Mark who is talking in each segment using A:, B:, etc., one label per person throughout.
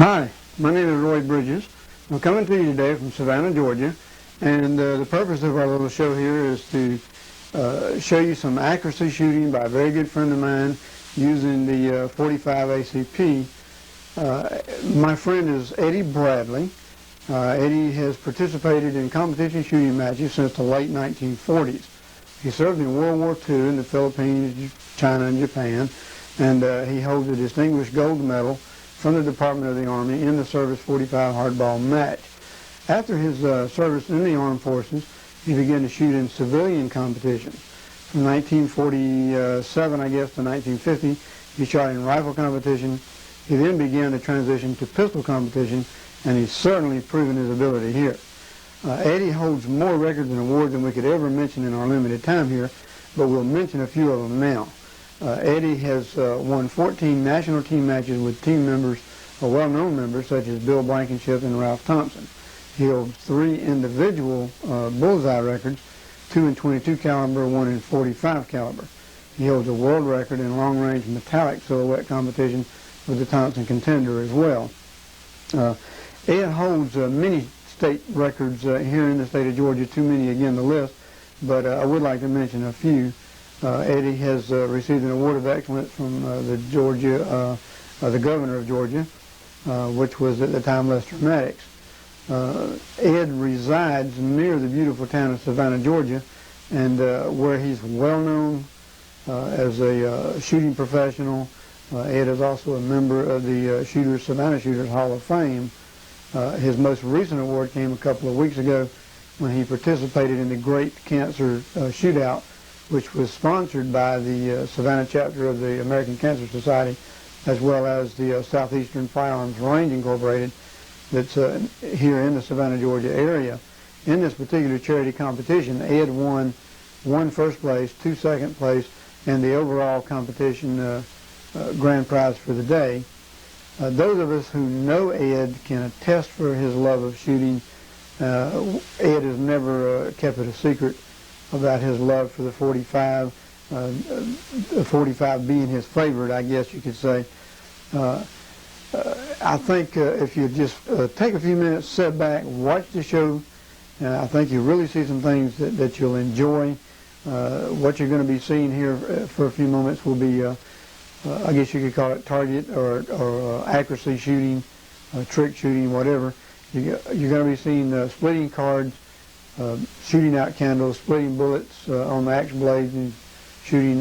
A: Hi, my name is Roy Bridges. I'm coming to you today from Savannah, Georgia, and the purpose of our little show here is to show you some accuracy shooting by a very good friend of mine using the 45 ACP. My friend is Eddie Bradley. Eddie has participated in competition shooting matches since the late 1940s. He served in World War II in the Philippines, China, and Japan, and he holds a distinguished gold medal from the Department of the Army in the Service 45 hardball match. After his service in the armed forces, he began to shoot in civilian competitions. From 1947, I guess, to 1950, he shot in rifle competition. He then began to transition to pistol competition, and he's certainly proven his ability here. Eddie holds more records and awards than we could ever mention in our limited time here, but we'll mention a few of them now. Eddie has won 14 national team matches with team members, or well-known members, such as Bill Blankenship and Ralph Thompson. He holds 3 individual bullseye records, 2 in 22 caliber, 1 in 45 caliber. He holds a world record in long-range metallic silhouette competition with the Thompson Contender as well. Ed holds many state records here in the state of Georgia, too many again to list, but I would like to mention a few. Eddie has received an award of excellence from the governor of Georgia, which was at the time Lester Maddox. Ed resides near the beautiful town of Savannah, Georgia, and where he's well known as a shooting professional. Ed is also a member of the Savannah Shooters Hall of Fame. His most recent award came a couple of weeks ago when he participated in the Great Cancer Shootout, which was sponsored by the Savannah chapter of the American Cancer Society, as well as the Southeastern Firearms Range Incorporated, that's here in the Savannah, Georgia area. In this particular charity competition, Ed won 1 first place, 2 second place, and the overall competition grand prize for the day. Those of us who know Ed can attest for his love of shooting. Ed has never kept it a secret about his love for the 45, the 45 being his favorite, I guess you could say. I think if you just take a few minutes, sit back, watch the show, I think you'll really see some things that you'll enjoy. What you're going to be seeing here for a few moments will be, I guess you could call it target or accuracy shooting, trick shooting, whatever. You're going to be seeing splitting cards, shooting out candles, splitting bullets on the axe blades, and shooting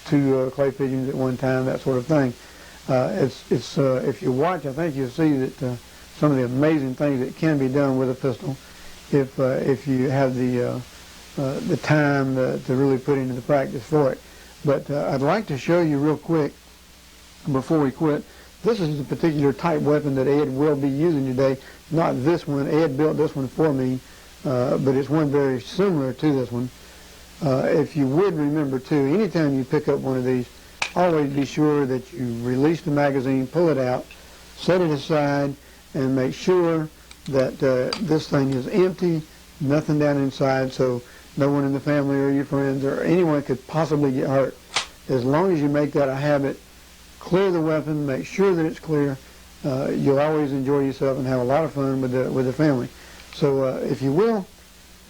A: 2 clay pigeons at one time, that sort of thing. If you watch, I think you'll see that some of the amazing things that can be done with a pistol if you have the time to really put into the practice for it. But I'd like to show you real quick before we quit. This is the particular type weapon that Ed will be using today. Not this one. Ed built this one for me. But it's one very similar to this one. If you would remember too, anytime you pick up one of these, always be sure that you release the magazine, pull it out, set it aside, and make sure that this thing is empty, nothing down inside, so no one in the family or your friends or anyone could possibly get hurt. As long as you make that a habit, clear the weapon, make sure that it's clear, you'll always enjoy yourself and have a lot of fun with the family. So if you will,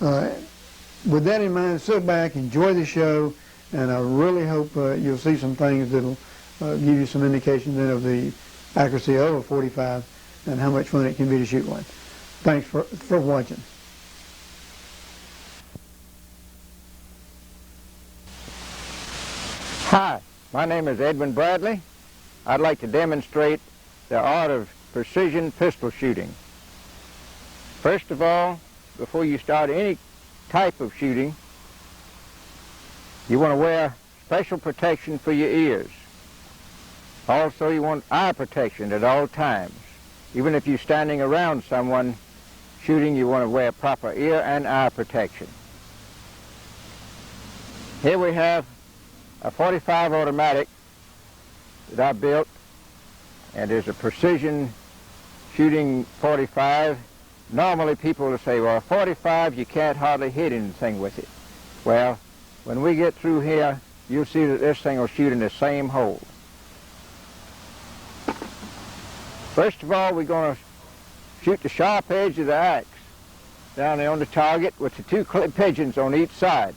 A: with that in mind, sit back, enjoy the show, and I really hope you'll see some things that will give you some indication then of the accuracy of a 45 and how much fun it can be to shoot one. Thanks for watching.
B: Hi, my name is Edwin Bradley. I'd like to demonstrate the art of precision pistol shooting. First of all, before you start any type of shooting, you want to wear special protection for your ears. Also, you want eye protection at all times. Even if you're standing around someone shooting, you want to wear proper ear and eye protection. Here we have a 45 automatic that I built, and is a precision shooting 45. Normally people will say, well, a 45, you can't hardly hit anything with it. Well, when we get through here, you'll see that this thing will shoot in the same hole. First of all, we're going to shoot the sharp edge of the axe down there on the target with the two clay pigeons on each side.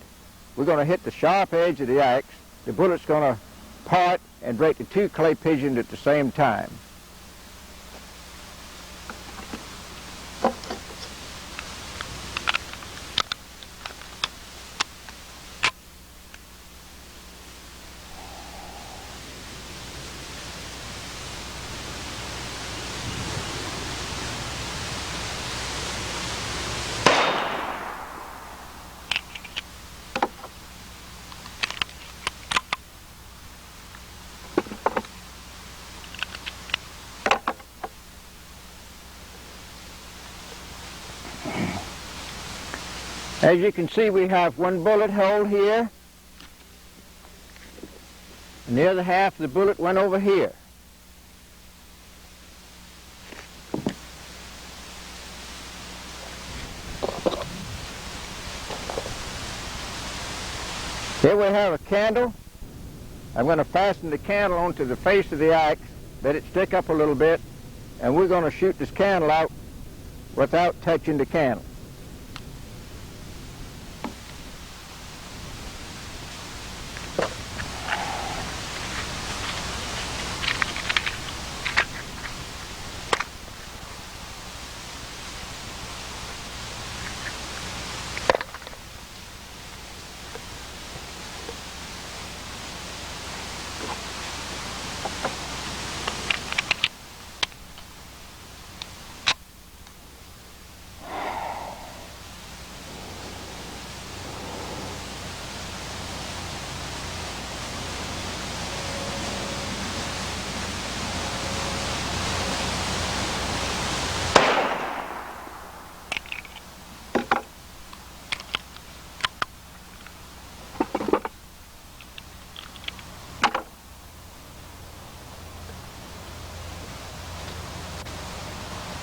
B: We're going to hit the sharp edge of the axe. The bullet's going to part and break the two clay pigeons at the same time. As you can see, we have one bullet hole here, and the other half of the bullet went over here. Here we have a candle. I'm going to fasten the candle onto the face of the axe, let it stick up a little bit, and we're going to shoot this candle out without touching the candle.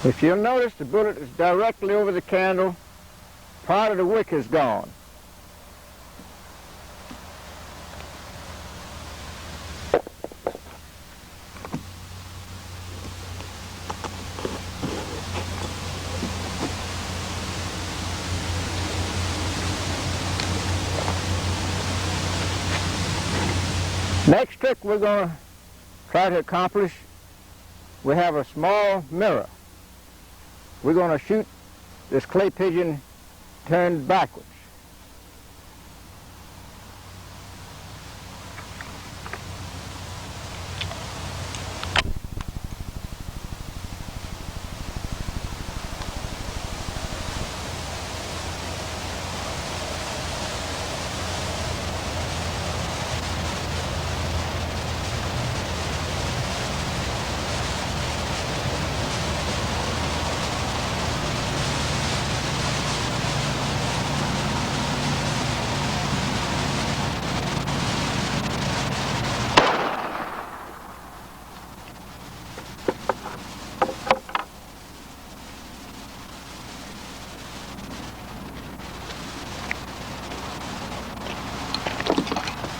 B: If you'll notice, the bullet is directly over the candle. Part of the wick is gone. Next trick we're going to try to accomplish, we have a small mirror. We're going to shoot this clay pigeon turned backwards.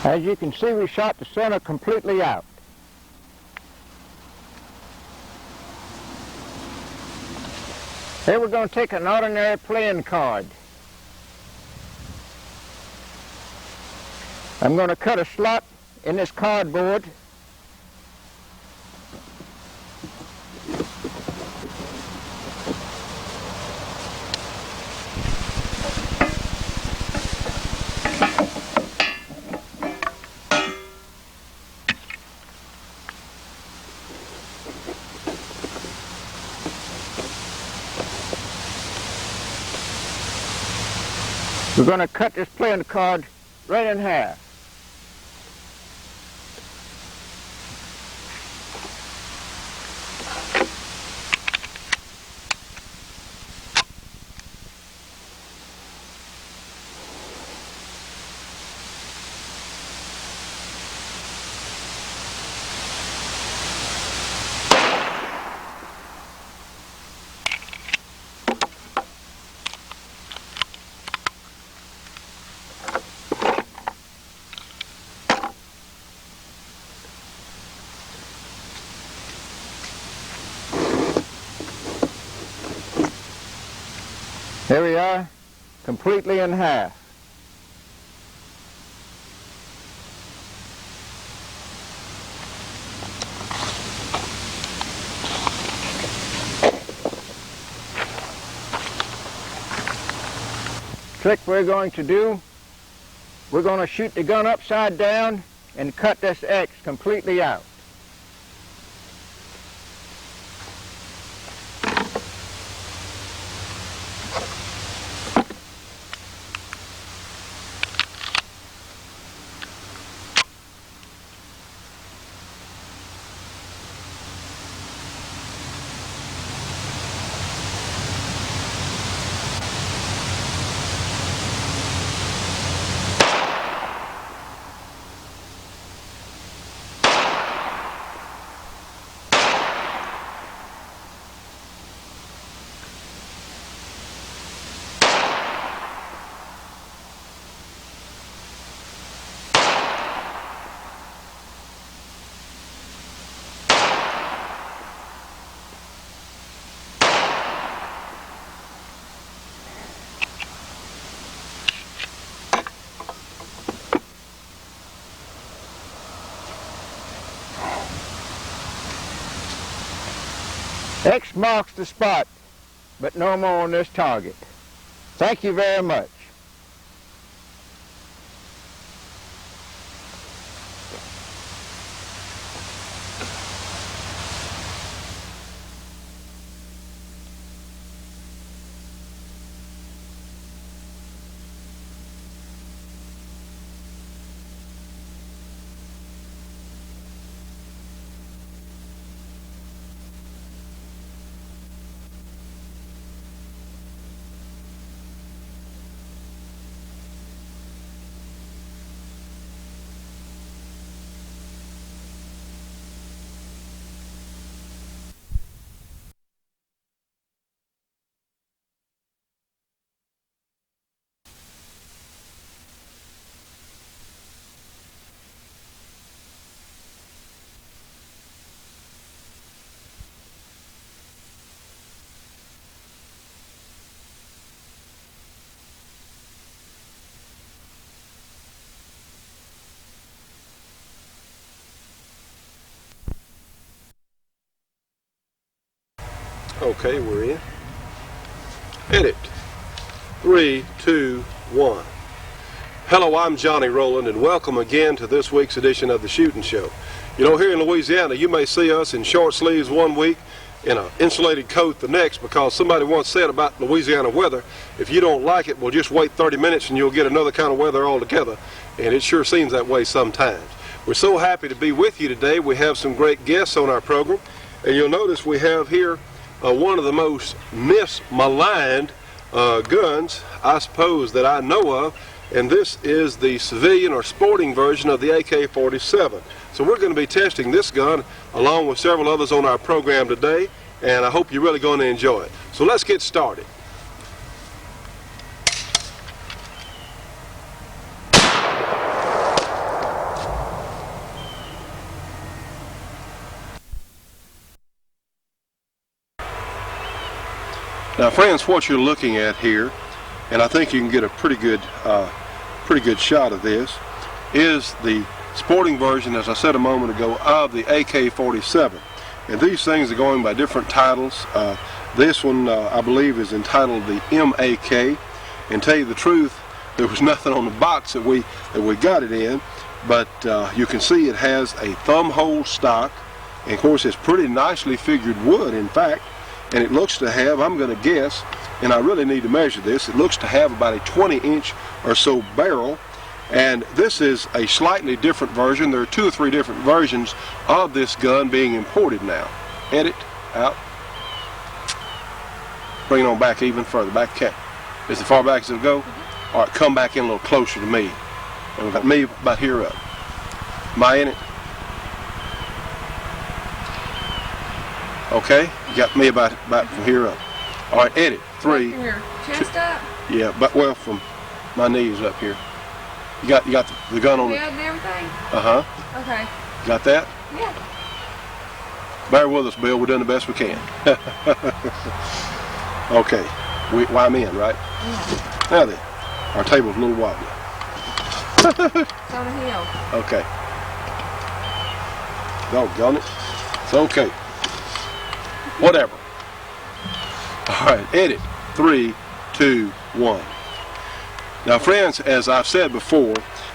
B: As you can see, we shot the center completely out. Here we're going to take an ordinary playing card. I'm going to cut a slot in this cardboard. We're going to cut this playing card right in half. Here we are, completely in half. Trick we're going to do, we're going to shoot the gun upside down and cut this X completely out. X marks the spot, but no more on this target. Thank you very much.
C: Okay, we're in. Edit. 3, 2, 1. Hello, I'm Johnny Rowland, and welcome again to this week's edition of the Shooting Show. You know, here in Louisiana, you may see us in short sleeves one week, in an insulated coat the next, because somebody once said about Louisiana weather, if you don't like it, well, just wait 30 minutes and you'll get another kind of weather altogether, and it sure seems that way sometimes. We're so happy to be with you today. We have some great guests on our program, and you'll notice we have here one of the most mismaligned guns, I suppose, that I know of, and this is the civilian or sporting version of the AK-47. So we're going to be testing this gun along with several others on our program today, and I hope you're really going to enjoy it. So let's get started. Now, friends, what you're looking at here, and I think you can get a pretty good shot of this, is the sporting version, as I said a moment ago, of the AK-47. And these things are going by different titles. This one, I believe, is entitled the MAK. And tell you the truth, there was nothing on the box that we got it in, but you can see it has a thumb hole stock, and of course it's pretty nicely figured wood, in fact. And it looks to have, I'm going to guess, and I really need to measure this, it looks to have about a 20-inch or so barrel. And this is a slightly different version. There are 2 or 3 different versions of this gun being imported now. Edit, out. Bring it on back even further. Back, as far back as it'll go. All right, come back in a little closer to me. And we've got me about here up. Am I in it? Okay, you got me about from here up. All right, edit. 3.
D: From your chest up?
C: Yeah, but well, from my knees up here. You got the gun on
D: the
C: it.
D: and everything?
C: Uh-huh.
D: Okay.
C: Got that?
D: Yeah.
C: Bear with us, Bill. We're doing the best we can. Okay. Why I'm in, right?
D: Yeah.
C: Now then, our table's a little wobbly.
D: So the hill.
C: Okay. Doggone it. It's okay. Whatever. All right, edit. 3, 2, 1. Now, friends, as I've said before,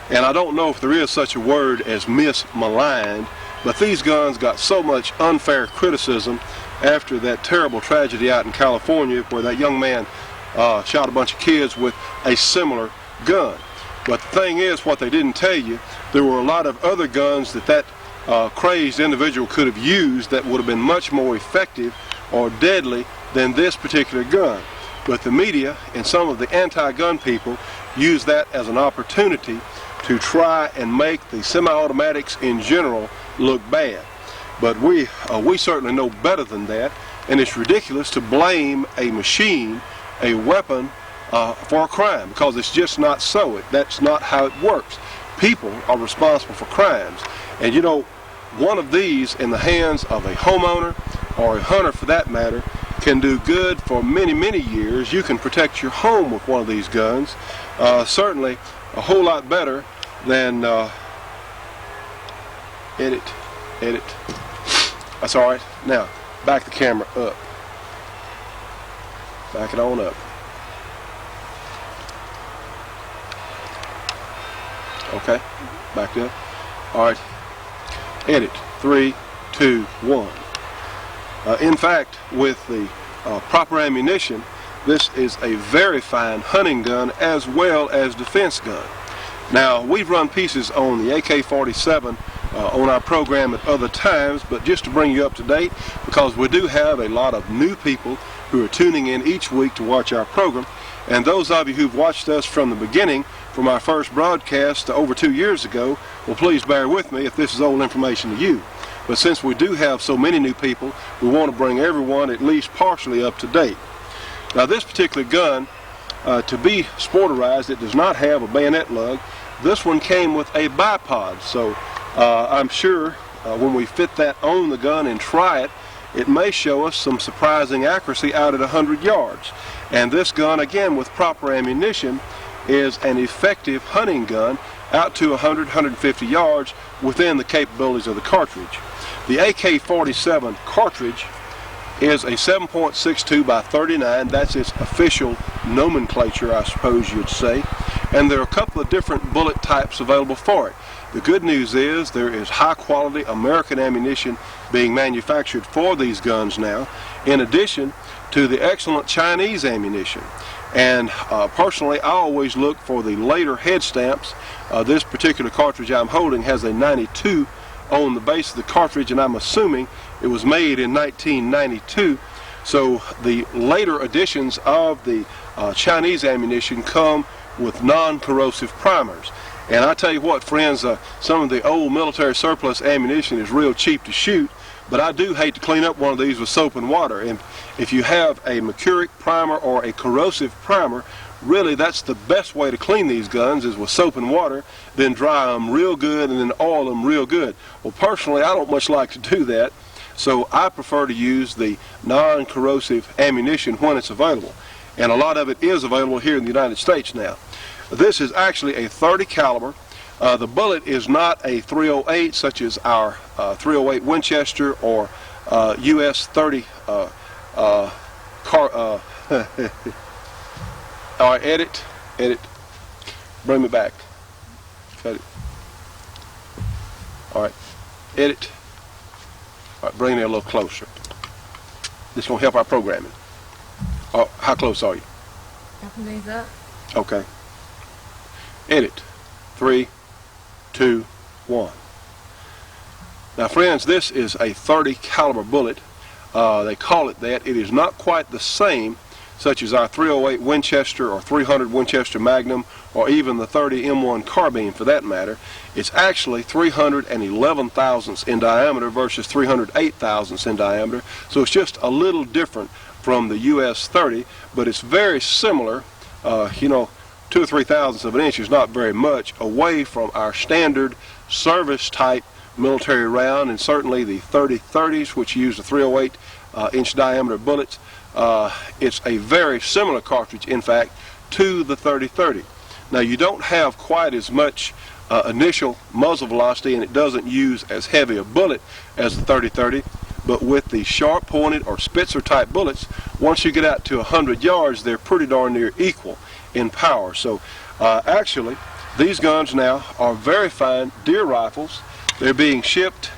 C: and I don't know if there is such a word as mismaligned, but these guns got so much unfair criticism after that terrible tragedy out in California where that young man shot a bunch of kids with a similar gun. But the thing is, what they didn't tell you, there were a lot of other guns that crazed individual could have used that would have been much more effective or deadly than this particular gun. But the media and some of the anti-gun people use that as an opportunity to try and make the semi-automatics in general look bad. But we certainly know better than that, and it's ridiculous to blame a machine, a weapon, for a crime, because it's just not so. That's not how it works. People are responsible for crimes. And you know, one of these in the hands of a homeowner, or a hunter for that matter, can do good for many, many years. You can protect your home with one of these guns. Certainly a whole lot better than edit. That's all right. Now, back the camera up. Back it on up. Okay, backed up. All right. Edit. 3, 2, 1. In fact, with the proper ammunition, this is a very fine hunting gun as well as defense gun. Now, we've run pieces on the AK-47 on our program at other times, but just to bring you up to date, because we do have a lot of new people who are tuning in each week to watch our program, and those of you who've watched us from the beginning, from our first broadcast over 2 years ago, well, please bear with me if this is old information to you. But since we do have so many new people, we want to bring everyone at least partially up to date. Now, this particular gun, to be sporterized, it does not have a bayonet lug. This one came with a bipod, so I'm sure when we fit that on the gun and try it, it may show us some surprising accuracy out at 100 yards. And this gun, again, with proper ammunition, is an effective hunting gun out to 100, 150 yards within the capabilities of the cartridge. The AK-47 cartridge is a 7.62 by 39. That's its official nomenclature, I suppose you'd say. And there are a couple of different bullet types available for it. The good news is there is high-quality American ammunition being manufactured for these guns now, in addition to the excellent Chinese ammunition. And personally, I always look for the later head stamps. This particular cartridge I'm holding has a 92 on the base of the cartridge, and I'm assuming it was made in 1992. So the later editions of the Chinese ammunition come with non-corrosive primers. And I tell you what, friends, some of the old military surplus ammunition is real cheap to shoot, but I do hate to clean up one of these with soap and water. And if you have a mercuric primer or a corrosive primer, really that's the best way to clean these guns is with soap and water, then dry them real good and then oil them real good. Well, personally, I don't much like to do that, so I prefer to use the non-corrosive ammunition when it's available. And a lot of it is available here in the United States now. This is actually a 30 caliber. The bullet is not a 308 such as our 308 Winchester or US 30 all right, edit, bring me back, cut it, all right, edit, all right, bring it a little closer. This is going to help our programming. How close are you?
D: Open these up.
C: Okay. Edit. 3, 2, 1. Now, friends, this is a 30 caliber bullet. They call it that. It is not quite the same, such as our 308 Winchester or 300 Winchester Magnum, or even the 30 M1 carbine for that matter. It's actually 311 thousandths in diameter versus 308 thousandths in diameter, so it's just a little different from the US 30, but it's very similar, 2 or 3 thousandths of an inch is not very much away from our standard service type military round, and certainly the 30-30s, which use the 308 inch diameter bullets. It's a very similar cartridge, in fact, to the 30-30. Now, you don't have quite as much initial muzzle velocity, and it doesn't use as heavy a bullet as the 30-30, but with the sharp pointed or Spitzer type bullets, once you get out to 100 yards, they're pretty darn near equal in power. So actually, these guns now are very fine deer rifles. They're being shipped,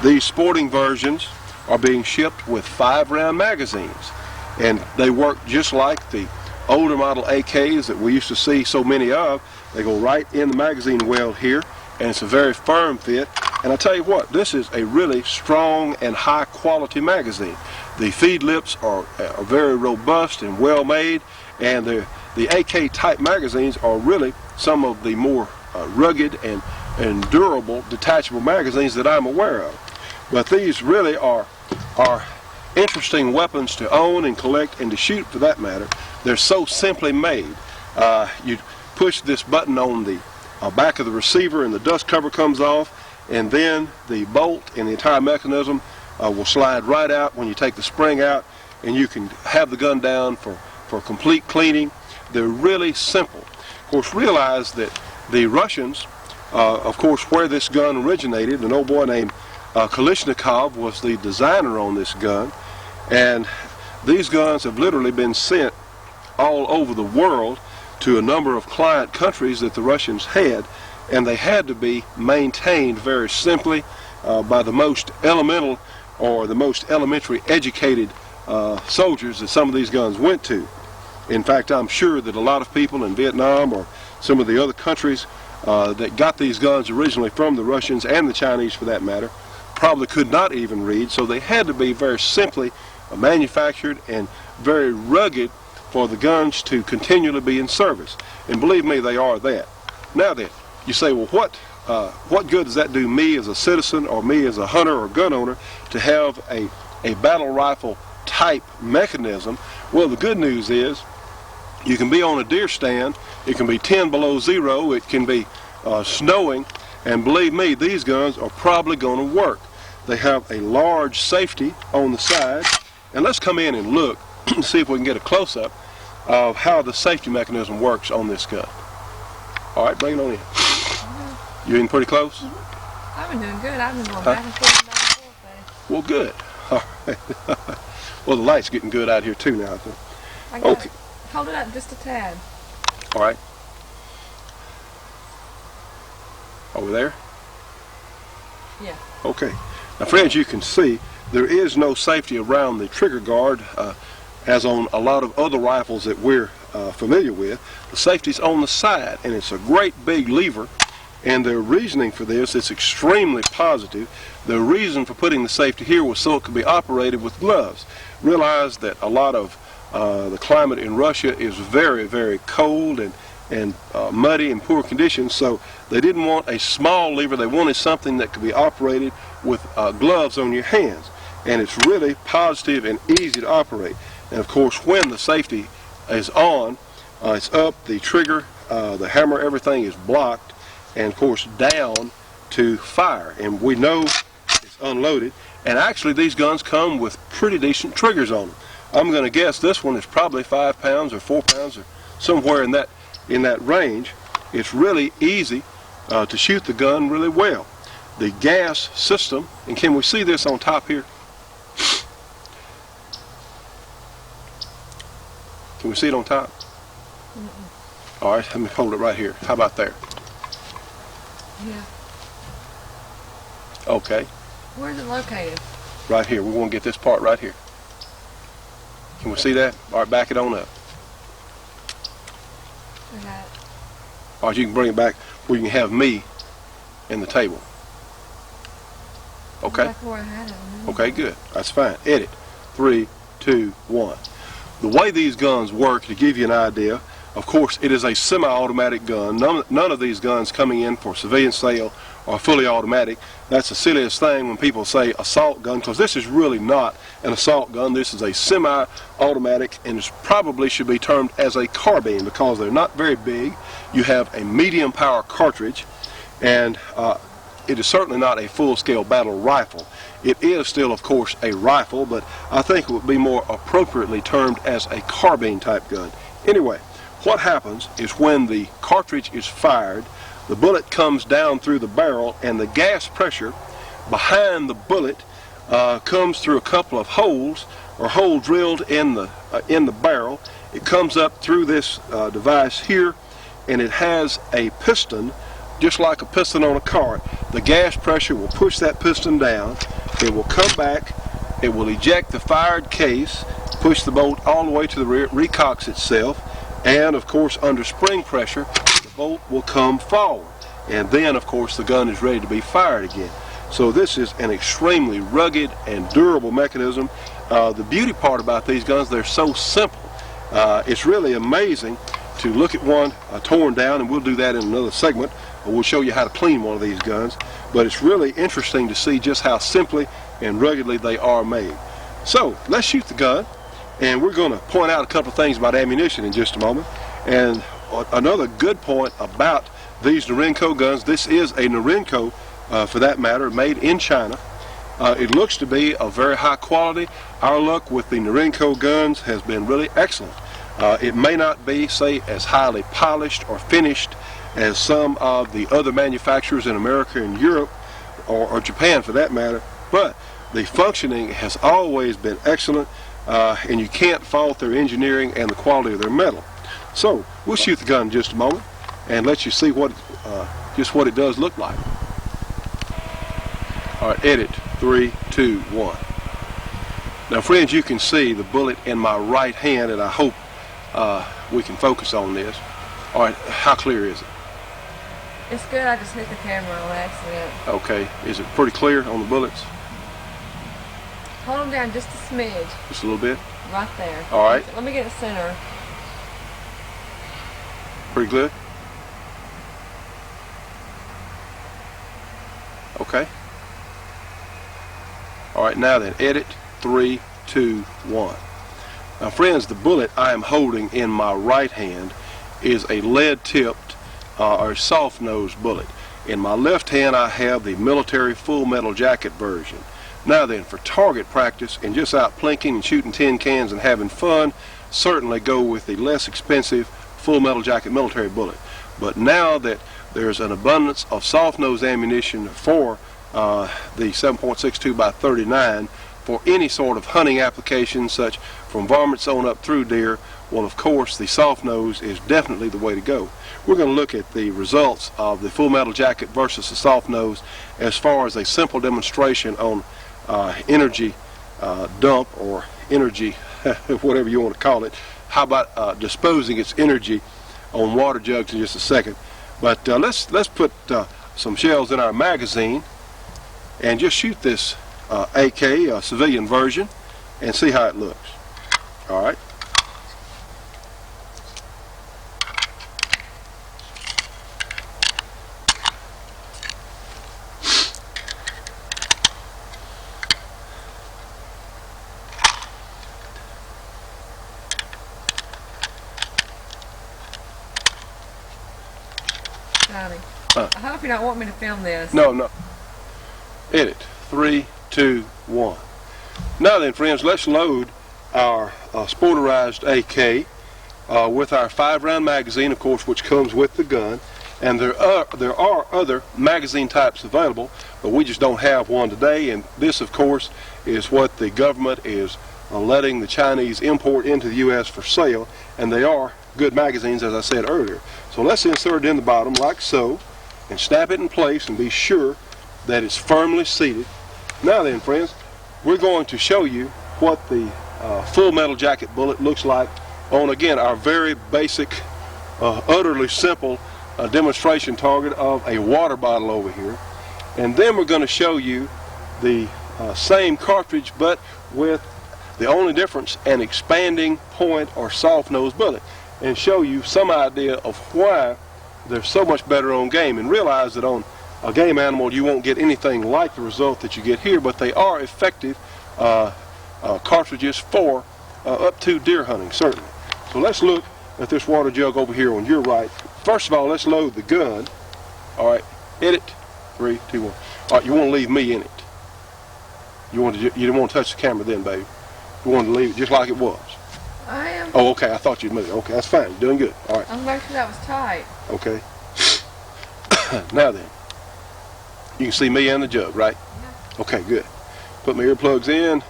C: these sporting versions are being shipped with 5-round magazines, and they work just like the older model AKs that we used to see so many of. They go right in the magazine well here, and it's a very firm fit. And I tell you what, this is a really strong and high quality magazine. The feed lips are very robust and well made, and the AK type magazines are really some of the more rugged and durable detachable magazines that I'm aware of. But these really are interesting weapons to own and collect and to shoot, for that matter. They're so simply made. You push this button on the back of the receiver and the dust cover comes off, and then the bolt and the entire mechanism will slide right out when you take the spring out, and you can have the gun down for complete cleaning. They're really simple. Of course, realize that the Russians, of course, where this gun originated, an old boy named Kalishnikov was the designer on this gun, and these guns have literally been sent all over the world to a number of client countries that the Russians had, and they had to be maintained very simply by the most elemental or the most elementary educated soldiers that some of these guns went to. In fact, I'm sure that a lot of people in Vietnam or some of the other countries that got these guns originally from the Russians, and the Chinese for that matter, probably could not even read, so they had to be very simply manufactured and very rugged for the guns to continually be in service. And believe me, they are that. Now then, you say, well, what good does that do me as a citizen or me as a hunter or gun owner to have a battle rifle type mechanism? Well, the good news is you can be on a deer stand, it can be 10 below zero, it can be snowing, and believe me, these guns are probably going to work. They have a large safety on the side, and let's come in and look and see if we can get a close-up of how the safety mechanism works on this gun. All right, bring it on in. You in pretty close?
D: I've been doing good. I've been going back and forth,
C: Well, good. All right. Well, the light's getting good out here too now, I think. Okay.
D: Hold it up just a tad.
C: All right. Over there?
D: Yeah.
C: Okay. Now, friends, you can see there is no safety around the trigger guard, as on a lot of other rifles that we're familiar with. The safety's on the side, and it's a great big lever, and their reasoning for this is extremely positive. The reason for putting the safety here was so it could be operated with gloves. Realize that a lot of the climate in Russia is very, very cold and muddy and poor conditions, so they didn't want a small lever. They wanted something that could be operated with gloves on your hands, and it's really positive and easy to operate. And of course, when the safety is on, it's up, the trigger, the hammer, everything is blocked, and of course down to fire, and we know it's unloaded. And actually these guns come with pretty decent triggers on them. I'm going to guess this one is probably 5 pounds or 4 pounds or somewhere in that range. It's really easy to shoot the gun really well. The gas system, and can we see this on top here? Can we see it on top? All right, let me hold it right here. How about there?
D: Yeah.
C: Okay.
D: Where's it located?
C: Right here. We want to get this part right here. Can we see that? All right, back it on up.
D: I got it.
C: All right, you can bring it back where you can have me in the table. Okay?
D: Back where I had it.
C: Okay, good. That's fine. Edit. 3, 2, 1. The way these guns work, to give you an idea, of course, it is a semi-automatic gun. None of these guns coming in for civilian sale are fully automatic. That's the silliest thing when people say assault gun, because this is really not an assault gun. This is a semi-automatic, and it probably should be termed as a carbine because they're not very big. You have a medium power cartridge, and it is certainly not a full-scale battle rifle. It is still, of course, a rifle, but I think it would be more appropriately termed as a carbine type gun. Anyway, what happens is when the cartridge is fired, the bullet comes down through the barrel, and the gas pressure behind the bullet comes through a couple of holes, or hole drilled in the barrel. It comes up through this device here, and it has a piston, just like a piston on a car. The gas pressure will push that piston down. It will come back. It will eject the fired case, push the bolt all the way to the rear, recocks itself, and of course under spring pressure, the bolt will come forward. And then of course the gun is ready to be fired again. So this is an extremely rugged and durable mechanism. The beauty part about these guns, they're so simple. It's really amazing to look at one torn down, and we'll do that in another segment. We'll show you how to clean one of these guns. But it's really interesting to see just how simply and ruggedly they are made. So let's shoot the gun, and we're going to point out a couple of things about ammunition in just a moment. And another good point about these Norinco guns, this is a Norinco for that matter, made in China. It looks to be of very high quality. Our luck with the Norinco guns has been really excellent. It may not be, say, as highly polished or finished as some of the other manufacturers in America and Europe, or Japan for that matter, but the functioning has always been excellent, and you can't fault their engineering and the quality of their metal. So we'll shoot the gun in just a moment and let you see what just what it does look like. All right, edit, 3, 2, 1. Now friends, you can see the bullet in my right hand, and I hope we can focus on this. All right, how clear is it?
D: It's good. I just hit the camera on accident.
C: Okay, is it pretty clear on the bullets?
D: Hold them down just a smidge.
C: Just a little bit?
D: Right there.
C: All right.
D: Let me get the center.
C: Pretty good? Okay. All right, now then, edit, 3, 2, 1. Now friends, the bullet I am holding in my right hand is a lead-tipped or soft-nosed bullet. In my left hand I have the military full metal jacket version. Now then, for target practice and just out plinking and shooting tin cans and having fun, certainly go with the less expensive full metal jacket military bullet. But now that there's an abundance of soft-nose ammunition for the 7.62 by 39 for any sort of hunting application, such from varmints on up through deer, well, of course, the soft nose is definitely the way to go. We're going to look at the results of the full metal jacket versus the soft nose as far as a simple demonstration on energy dump, or energy, whatever you want to call it. How about disposing its energy on water jugs in just a second. But let's put some shells in our magazine and just shoot this AK civilian version and see how it looks. All right.
D: Johnny, I hope you don't want me to film this.
C: No. Edit. 3, 2, 1. Now then, friends, let's load our sporterized AK with our 5-round magazine, of course, which comes with the gun. And there are other magazine types available, but we just don't have one today. And this, of course, is what the government is letting the Chinese import into the U.S. for sale, and they are good magazines, as I said earlier. So let's insert it in the bottom like so, and snap it in place and be sure that it's firmly seated. Now then, friends, we're going to show you what the full metal jacket bullet looks like on, again, our very basic, utterly simple demonstration target of a water bottle over here. And then we're going to show you the same cartridge, but with the only difference, an expanding point or soft nose bullet, and show you some idea of why they're so much better on game. And realize that on a game animal you won't get anything like the result that you get here, but they are effective cartridges for up to deer hunting, certainly. So let's look at this water jug over here on your right. First of all, let's load the gun. All right, edit, 3, 2, 1. All right, you want to leave me in it. You didn't want to touch the camera then, baby. You wanted to leave it just like it was.
D: I am.
C: Oh, okay. I thought you'd move. Okay, that's fine. You're doing good. All right.
D: I'm making sure that was tight.
C: Okay. Now then, you can see me and the jug, right?
D: Yeah.
C: Okay, good. Put my earplugs in.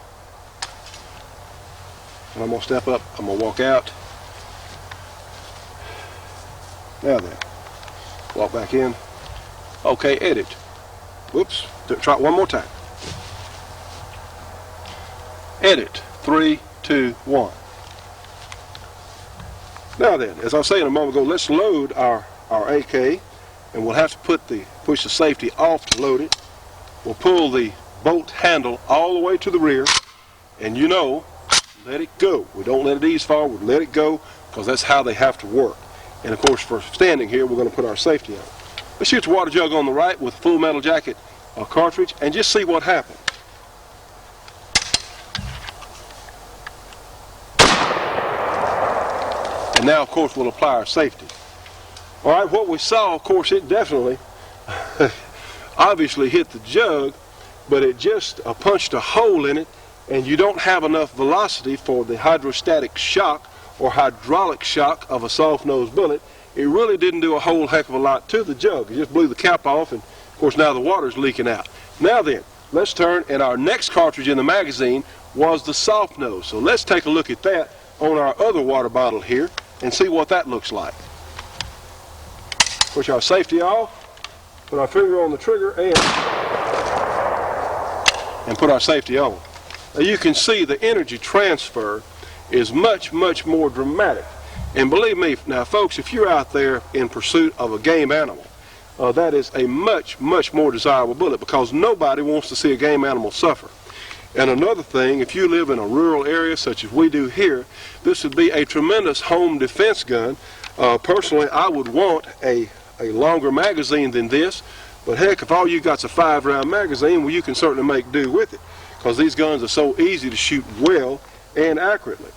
C: And I'm going to step up. I'm going to walk out. Now then, walk back in. Okay, edit. Whoops. Try it one more time. Edit. 3, 2, 1. Now then, as I was saying a moment ago, let's load our AK, and we'll have to push the safety off to load it. We'll pull the bolt handle all the way to the rear, and let it go. We don't let it ease forward, let it go, because that's how they have to work. And of course, for standing here, we're going to put our safety on. Let's shoot the water jug on the right with full metal jacket cartridge, and just see what happens. And now, of course, we'll apply our safety. All right, what we saw, of course, it definitely obviously hit the jug, but it just punched a hole in it, and you don't have enough velocity for the hydrostatic shock or hydraulic shock of a soft-nosed bullet. It really didn't do a whole heck of a lot to the jug. It just blew the cap off, and of course now the water's leaking out. Now then, let's turn, and our next cartridge in the magazine was the soft nose. So let's take a look at that on our other water bottle here and see what that looks like. Push our safety off, put our finger on the trigger, and put our safety on. Now you can see the energy transfer is much, much more dramatic. And believe me, now folks, if you're out there in pursuit of a game animal, that is a much, much more desirable bullet, because nobody wants to see a game animal suffer. And another thing, if you live in a rural area such as we do here, this would be a tremendous home defense gun. Personally, I would want a longer magazine than this, but heck, if all you got's a 5-round magazine, well, you can certainly make do with it, because these guns are so easy to shoot well and accurately.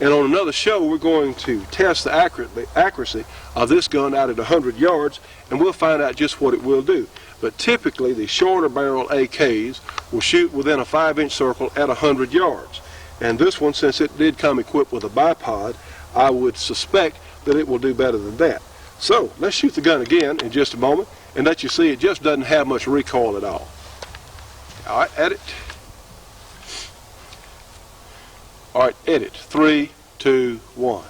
C: And on another show, we're going to test the accuracy of this gun out at 100 yards, and we'll find out just what it will do. But typically, the shorter barrel AKs will shoot within a 5-inch circle at 100 yards. And this one, since it did come equipped with a bipod, I would suspect that it will do better than that. So, let's shoot the gun again in just a moment, and let you see it just doesn't have much recoil at all. All right, edit. All right, edit. 3, 2, 1.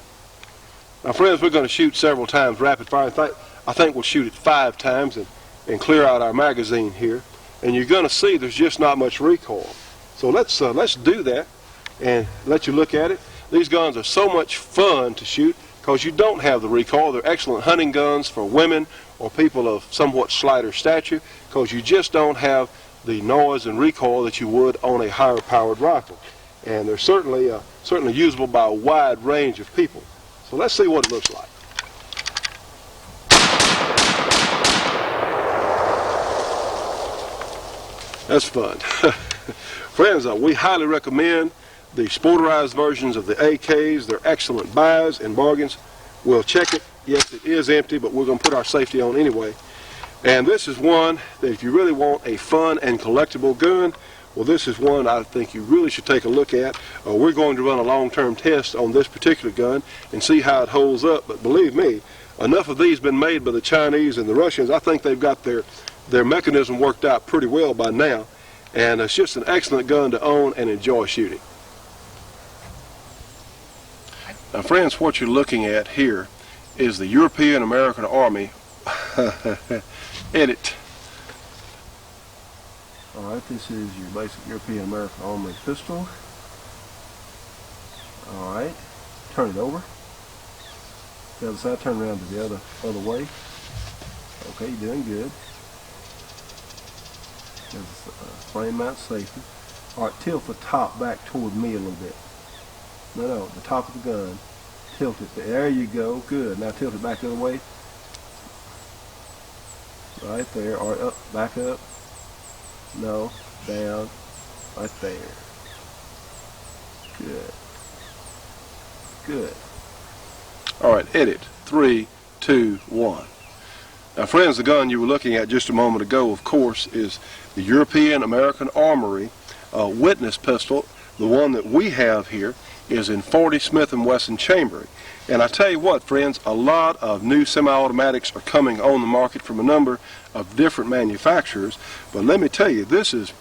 C: Now, friends, we're going to shoot several times rapid fire. I think we'll shoot it 5 times and clear out our magazine here. And you're going to see there's just not much recoil. So let's do that and let you look at it. These guns are so much fun to shoot because you don't have the recoil. They're excellent hunting guns for women or people of somewhat slighter stature, because you just don't have the noise and recoil that you would on a higher powered rifle. And they're certainly usable by a wide range of people. So let's see what it looks like. That's fun. Friends, we highly recommend the sporterized versions of the AKs. They're excellent buys and bargains. We'll check it. Yes, it is empty, but we're going to put our safety on anyway. And this is one that if you really want a fun and collectible gun, well, this is one I think you really should take a look at. We're going to run a long-term test on this particular gun and see how it holds up. But believe me, enough of these been made by the Chinese and the Russians. I think they've got their mechanism worked out pretty well by now. And it's just an excellent gun to own and enjoy shooting. Now, friends, what you're looking at here is the European American Army. Edit. Alright, this is your basic European American Army pistol. Alright, turn it over. The other side, turn around to the other way. Okay, you're doing good. There's flame mount safety. Alright, tilt the top back toward me a little bit. No, the top of the gun. Tilt it. There you go. Good. Now tilt it back the other way. Right there. Alright, up, back up. No, down, right there. Good. Good. All right, edit. 3, 2, 1. Now, friends, the gun you were looking at just a moment ago, of course, is the European American Armory Witness pistol. The one that we have here is in 40 Smith & Wesson chambering. And I tell you what, friends, a lot of new semi-automatics are coming on the market from a number of different manufacturers. But let me tell you, this is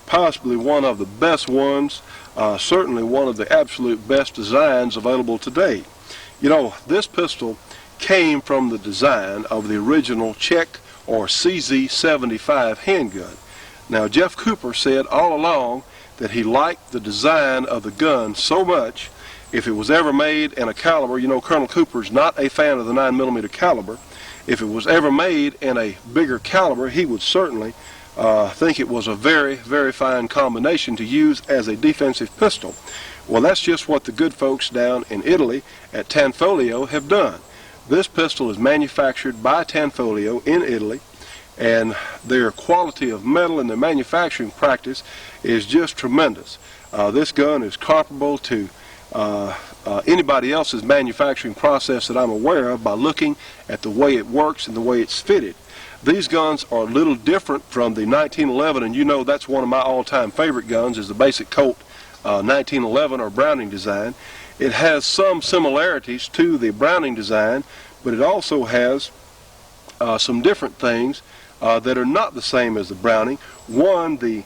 C: possibly one of the best ones, certainly one of the absolute best designs available today. You know, this pistol came from the design of the original Czech or CZ75 handgun. Now, Jeff Cooper said all along that he liked the design of the gun so much, if it was ever made in a caliber, you know, Colonel Cooper's not a fan of the 9mm caliber. If it was ever made in a bigger caliber, he would certainly think it was a very, very fine combination to use as a defensive pistol. Well, that's just what the good folks down in Italy at Tanfoglio have done. This pistol is manufactured by Tanfoglio in Italy, and their quality of metal and their manufacturing practice is just tremendous. This gun is comparable to anybody else's manufacturing process that I'm aware of by looking at the way it works and the way it's fitted. These guns are a little different from the 1911, and you know that's one of my all-time favorite guns, is the basic Colt 1911 or Browning design. It has some similarities to the Browning design, but it also has some different things that are not the same as the Browning. One, the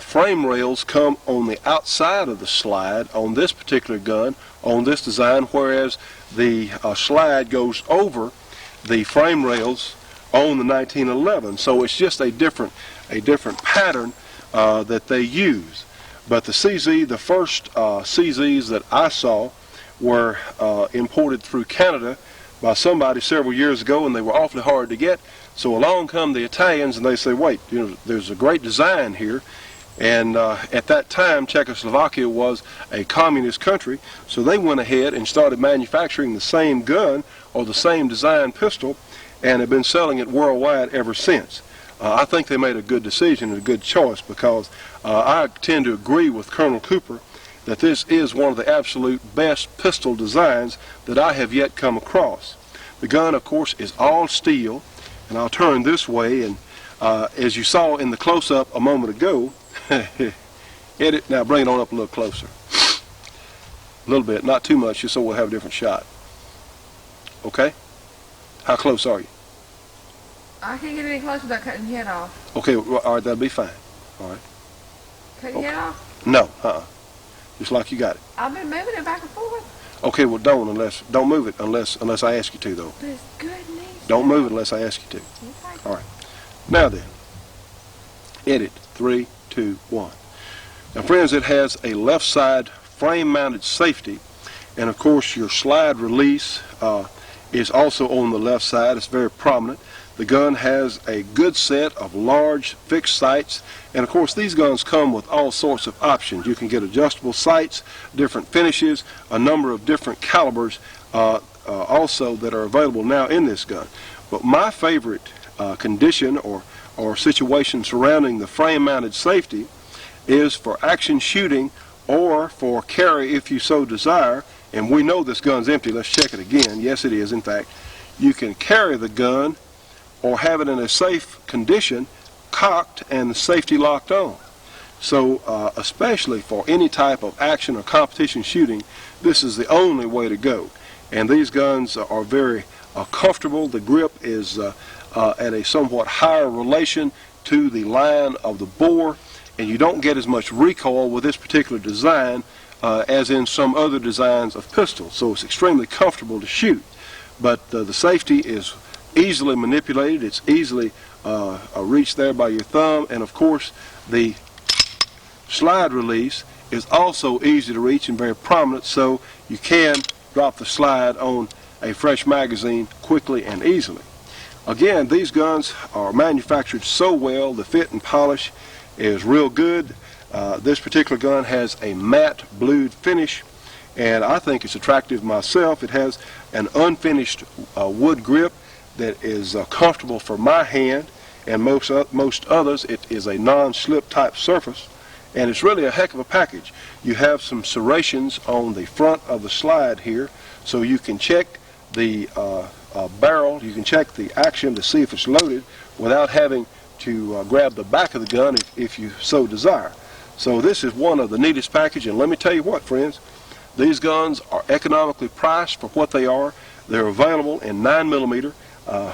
C: frame rails come on the outside of the slide on this particular gun, on this design, whereas the slide goes over the frame rails on the 1911. So it's just a different pattern that they use. But the CZ, the first CZs that I saw were imported through Canada by somebody several years ago, and they were awfully hard to get. So along come the Italians, and they say, wait, you know, there's a great design here. And at that time, Czechoslovakia was a communist country, so they went ahead and started manufacturing the same gun or the same design pistol, and have been selling it worldwide ever since. I think they made a good decision and a good choice, because I tend to agree with Colonel Cooper that this is one of the absolute best pistol designs that I have yet come across. The gun, of course, is all steel, and I'll turn this way, and as you saw in the close-up a moment ago, edit, now bring it on up a little closer. A little bit, not too much, just so we'll have a different shot. Okay? How close are you?
D: I can't get any closer without cutting your head off.
C: Okay, well, all right, that'll be fine. All right.
D: Cut your head off?
C: No, just like you got it.
D: I've been moving it back and forth.
C: Okay, well, don't move it unless I ask you to, though.
D: But it's good news.
C: Don't move it unless I ask you to.
D: Okay.
C: All right. Now then, edit 3, 2, 1. Now, friends, it has a left side frame-mounted safety, and of course your slide release is also on the left side. It's very prominent. The gun has a good set of large fixed sights, and of course these guns come with all sorts of options. You can get adjustable sights, different finishes, a number of different calibers also that are available now in this gun. But my favorite condition or situation surrounding the frame-mounted safety is for action shooting or for carry if you so desire. And we know this gun's empty. Let's check it again. Yes, it is, in fact. You can carry the gun or have it in a safe condition, cocked and the safety locked on. So especially for any type of action or competition shooting, this is the only way to go. And these guns are very comfortable. The grip is at a somewhat higher relation to the line of the bore, and you don't get as much recoil with this particular design as in some other designs of pistols. So it's extremely comfortable to shoot. But the safety is easily manipulated. It's easily reached there by your thumb, and of course the slide release is also easy to reach and very prominent, so you can drop the slide on a fresh magazine quickly and easily. Again, these guns are manufactured so well, the fit and polish is real good. This particular gun has a matte blued finish, and I think it's attractive myself. It has an unfinished wood grip that is comfortable for my hand, and most others. It is a non-slip type surface, and it's really a heck of a package. You have some serrations on the front of the slide here, so you can check the barrel. You can check the action to see if it's loaded without having to grab the back of the gun if you so desire. So this is one of the neatest package, and let me tell you what, friends, these guns are economically priced for what they are. They're available in 9mm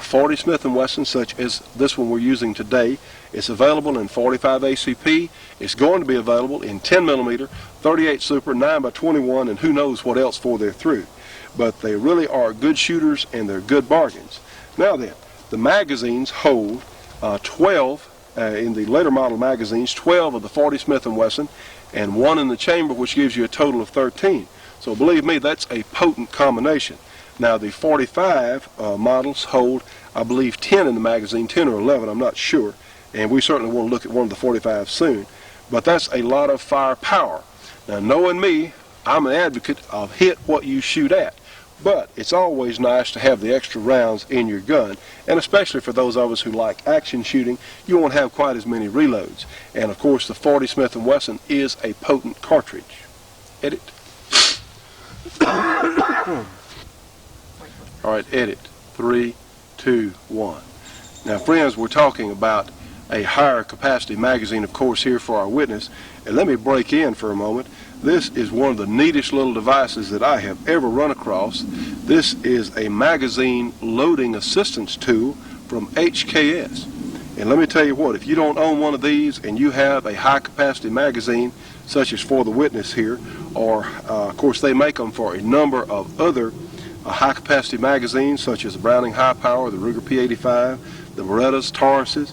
C: 40 Smith & Wesson, such as this one we're using today. It's available in 45 ACP. It's going to be available in 10mm 38 Super 9x21, and who knows what else before they're through. But they really are good shooters, and they're good bargains. Now then, the magazines hold 12 in the later model magazines, 12 of the 40 Smith & Wesson, and 1 in the chamber, which gives you a total of 13. So believe me, that's a potent combination. Now the 45 models hold, I believe, 10 in the magazine, 10 or 11, I'm not sure, and we certainly want to look at one of the 45s soon. But that's a lot of firepower. Now knowing me, I'm an advocate of hit what you shoot at. But it's always nice to have the extra rounds in your gun, and especially for those of us who like action shooting, you won't have quite as many reloads. And of course the 40 Smith & Wesson is a potent cartridge. Edit. All right, edit. 3, 2, 1. Now friends, we're talking about a higher capacity magazine, of course, here for our witness. And let me break in for a moment. This is one of the neatest little devices that I have ever run across. This is a magazine loading assistance tool from HKS. And let me tell you what, if you don't own one of these and you have a high capacity magazine, such as for the witness here, or of course they make them for a number of other high capacity magazines, such as the Browning High Power, the Ruger P85, the Berettas, Tauruses,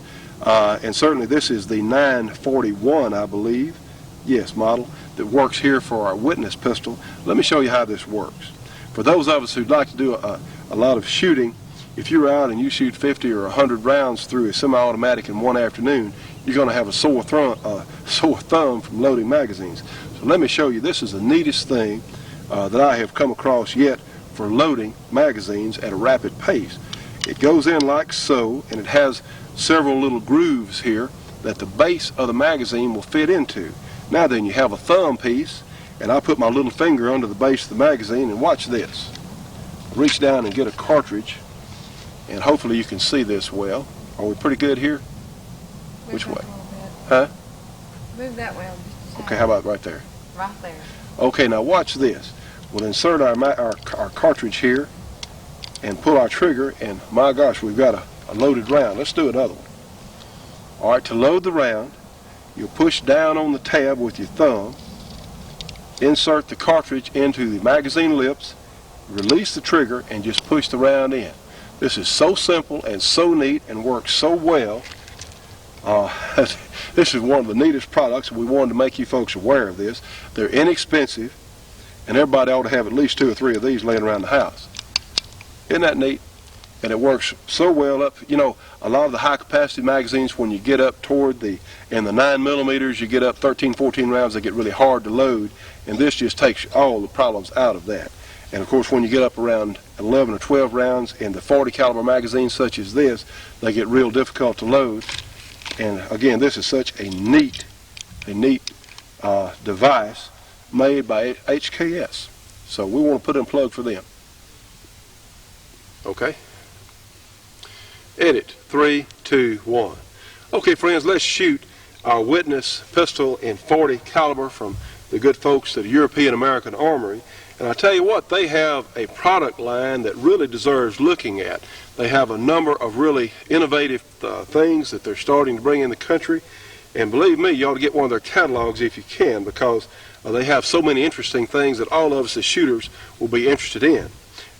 C: and certainly this is the 941, I believe, yes, model, that works here for our witness pistol. Let me show you how this works. For those of us who'd like to do a lot of shooting, if you're out and you shoot 50 or 100 rounds through a semi-automatic in one afternoon, you're going to have a sore thumb from loading magazines. So let me show you. This is the neatest thing that I have come across yet for loading magazines at a rapid pace. It goes in like so, and it has several little grooves here that the base of the magazine will fit into. Now then, you have a thumb piece, and I put my little finger under the base of the magazine, and watch this. Reach down and get a cartridge, and hopefully you can see this well. Are we pretty good here?
D: Move
C: Which way?
D: a little bit.
C: Huh?
D: Move that way.
C: Okay, how about right there?
D: Right there.
C: Okay, now watch this. We'll insert our cartridge here and pull our trigger, and my gosh, we've got a loaded round. Let's do another one. All right, to load the round, you'll push down on the tab with your thumb, insert the cartridge into the magazine lips, release the trigger, and just push the round in. This is so simple and so neat and works so well. This is one of the neatest products, and we wanted to make you folks aware of this. They're inexpensive, and everybody ought to have at least 2 or 3 of these laying around the house. Isn't that neat? And it works so well up, you know, a lot of the high capacity magazines, when you get up toward in the 9mm, you get up 13, 14 rounds, they get really hard to load, and this just takes all the problems out of that. And of course, when you get up around 11 or 12 rounds in the 40 caliber magazines such as this, they get real difficult to load. And again, this is such a neat device made by HKS. So we want to put in a plug for them. Okay. Edit. 3, 2, 1. Okay, friends, let's shoot our witness pistol in 40 caliber from the good folks at European American Armory. And I tell you what, they have a product line that really deserves looking at. They have a number of really innovative things that they're starting to bring in the country. And believe me, you ought to get one of their catalogs if you can, because they have so many interesting things that all of us as shooters will be interested in.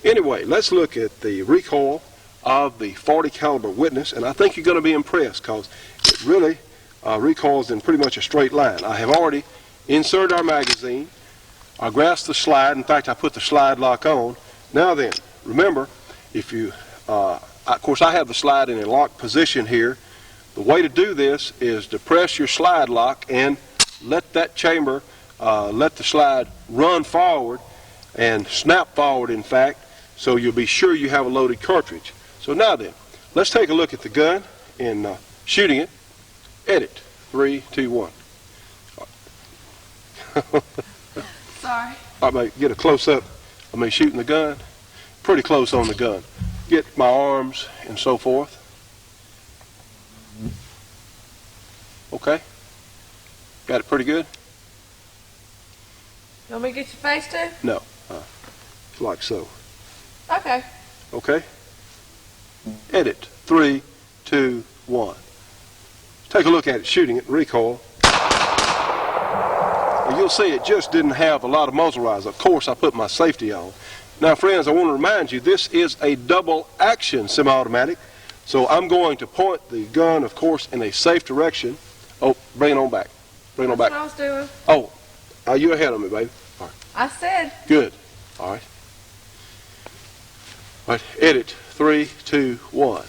C: Anyway, let's look at the recoil of the 40 caliber witness, and I think you're going to be impressed because it really recoils in pretty much a straight line. I have already inserted our magazine. I grasped the slide. In fact, I put the slide lock on. Now then, remember, if you, of course, I have the slide in a locked position here. The way to do this is to press your slide lock and let that chamber, let the slide run forward and snap forward, in fact, so you'll be sure you have a loaded cartridge. So now then, let's take a look at the gun and shooting it. Edit. 3, 2, 1.
D: Sorry.
C: I may get a close-up of me shooting the gun. Pretty close on the gun. get my arms and so forth. Okay? Got it pretty good?
D: You want me to get your face too?
C: No. Like so.
D: Okay.
C: Okay? Edit. 3, 2, 1. Take a look at it, shooting it, recoil. And you'll see it just didn't have a lot of muzzle rise. Of course, I put my safety on. Now, friends, I want to remind you, this is a double action semi-automatic. So I'm going to point the gun, of course, in a safe direction. Oh, bring it on back. Bring it on back.
D: That's what I was doing.
C: Oh, you're ahead of me, baby. All right.
D: I said.
C: Good. All right. All right, edit. 3, 2, 1.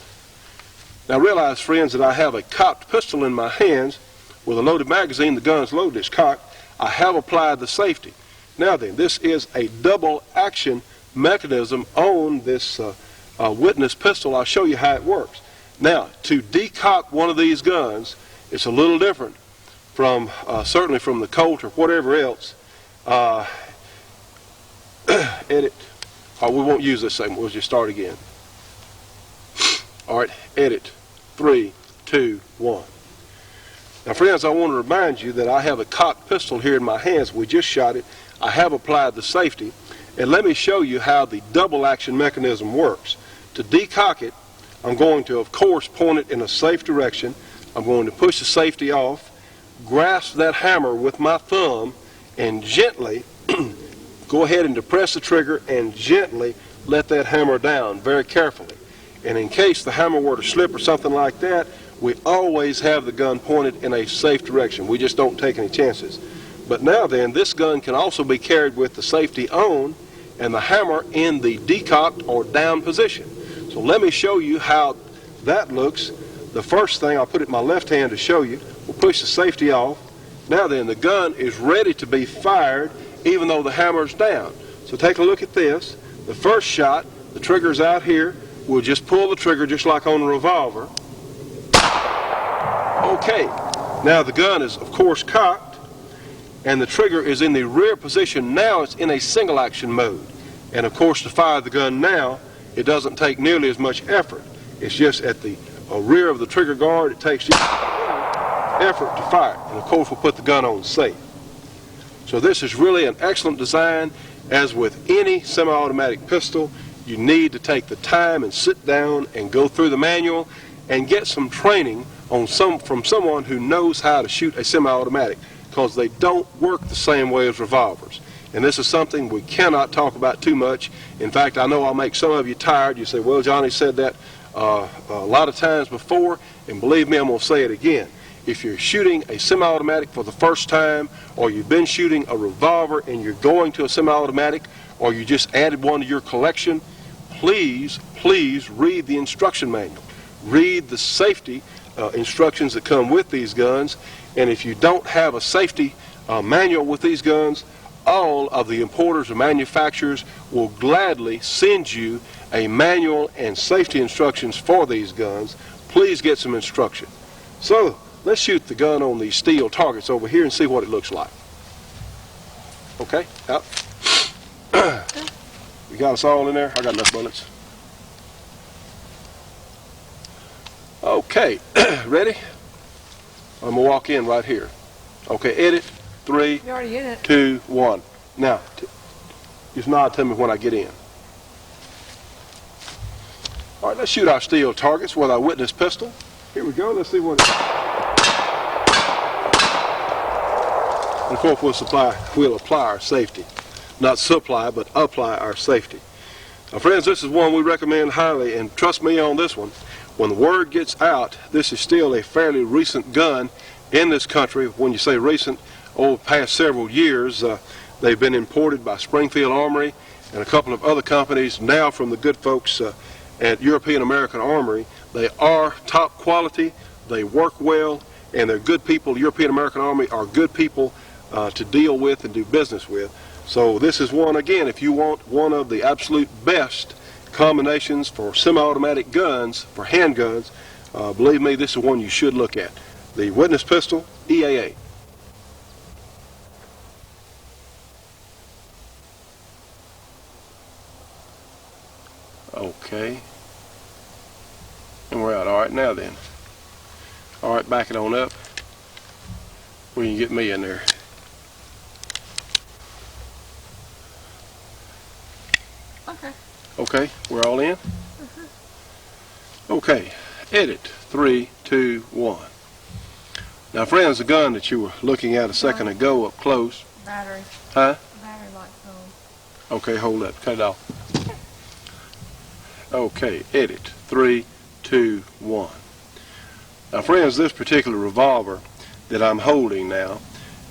C: Now realize, friends, that I have a cocked pistol in my hands with a loaded magazine. The gun's loaded, it's cocked. I have applied the safety. Now then, this is a double action mechanism on this witness pistol. I'll show you how it works. Now, to decock one of these guns, it's a little different from certainly from the Colt or whatever else. Edit. Oh, we won't use this segment. We'll just start again. All right, edit. 3, 2, 1. Now, friends, I want to remind you that I have a cocked pistol here in my hands. We just shot it. I have applied the safety. And let me show you how the double action mechanism works. To decock it, I'm going to, of course, point it in a safe direction. I'm going to push the safety off, grasp that hammer with my thumb, and gently go ahead and depress the trigger and gently let that hammer down very carefully. And in case the hammer were to slip or something like that, we always have the gun pointed in a safe direction. We just don't take any chances. But now then, this gun can also be carried with the safety on and the hammer in the decocked or down position. So let me show you how that looks. The first thing, I'll put it in my left hand to show you. We'll push the safety off. Now then, the gun is ready to be fired even though the hammer's down. So take a look at this. The first shot, the trigger's out here. We'll just pull the trigger just like on a revolver. Okay, now the gun is of course cocked and the trigger is in the rear position. Now it's in a single action mode. And of course, to fire the gun now, it doesn't take nearly as much effort. It's just at the rear of the trigger guard. It takes just effort to fire. And of course, we'll put the gun on safe. So this is really an excellent design. As with any semi-automatic pistol, you need to take the time and sit down and go through the manual and get some training on from someone who knows how to shoot a semi-automatic, because they don't work the same way as revolvers. And this is something we cannot talk about too much. In fact, I know I'll make some of you tired. You say, well, Johnny said that a lot of times before, and believe me, I'm going to say it again. If you're shooting a semi-automatic for the first time, or you've been shooting a revolver and you're going to a semi-automatic, or you just added one to your collection, please read the instruction manual. Read the safety instructions that come with these guns. And if you don't have a safety manual with these guns, all of the importers or manufacturers will gladly send you a manual and safety instructions for these guns. Please get some instruction. So let's shoot the gun on these steel targets over here and see what it looks like. Okay, out. You got us all in there? I got enough bullets. Okay, ready? I'm gonna walk in right here. Okay, edit. 3,
D: You're already in it.
C: 2, 1. Now, just nod to me when I get in. All right, let's shoot our steel targets with our witness pistol. Here we go. Let's see what. And of course, we'll apply our safety, not supply, but apply our safety. Now, friends, this is one we recommend highly, and trust me on this one. When the word gets out, this is still a fairly recent gun in this country. When you say recent, over the past several years, they've been imported by Springfield Armory and a couple of other companies. Now from the good folks at European American Armory. They are top quality, they work well, and they're good people. European American Armory are good people to deal with and do business with. So this is one, again, if you want one of the absolute best combinations for semi-automatic guns, for handguns, believe me, this is one you should look at. The witness pistol, EAA. Okay, And we're out. All right, now then. All right, back it on up. We can get me in there.
D: Okay.
C: Okay, we're all in? Okay, edit. 3, 2, 1. Now, friends, the gun that you were looking at a second ago up close.
D: Battery.
C: Huh?
D: Battery light's on.
C: Okay, hold up. Cut it off. Okay, edit. 3, 2, 1. Now, friends, this particular revolver that I'm holding now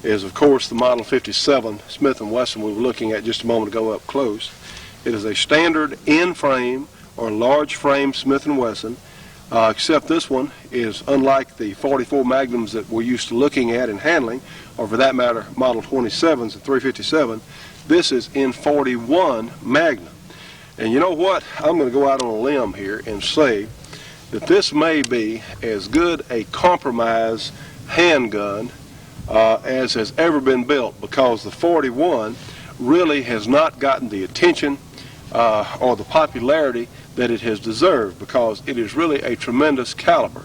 C: is, of course, the Model 57 Smith & Wesson we were looking at just a moment ago up close. It is a standard in-frame or large frame Smith & Wesson, except this one is unlike the 44 Magnums that we're used to looking at and handling, or for that matter, Model 27s and 357. This is in 41 Magnum. And you know what? I'm going to go out on a limb here and say that this may be as good a compromise handgun as has ever been built, because the 41 really has not gotten the attention or the popularity that it has deserved, because it is really a tremendous caliber.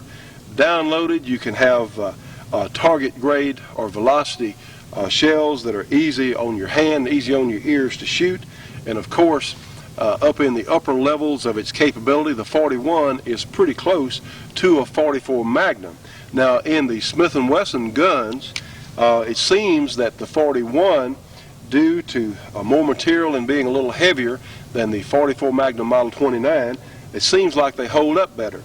C: Downloaded, you can have target grade or velocity shells that are easy on your hand, easy on your ears to shoot, and of course up in the upper levels of its capability, the 41 is pretty close to a 44 Magnum. Now, in the Smith & Wesson guns, it seems that the 41, due to more material and being a little heavier than the 44 Magnum Model 29, it seems like they hold up better.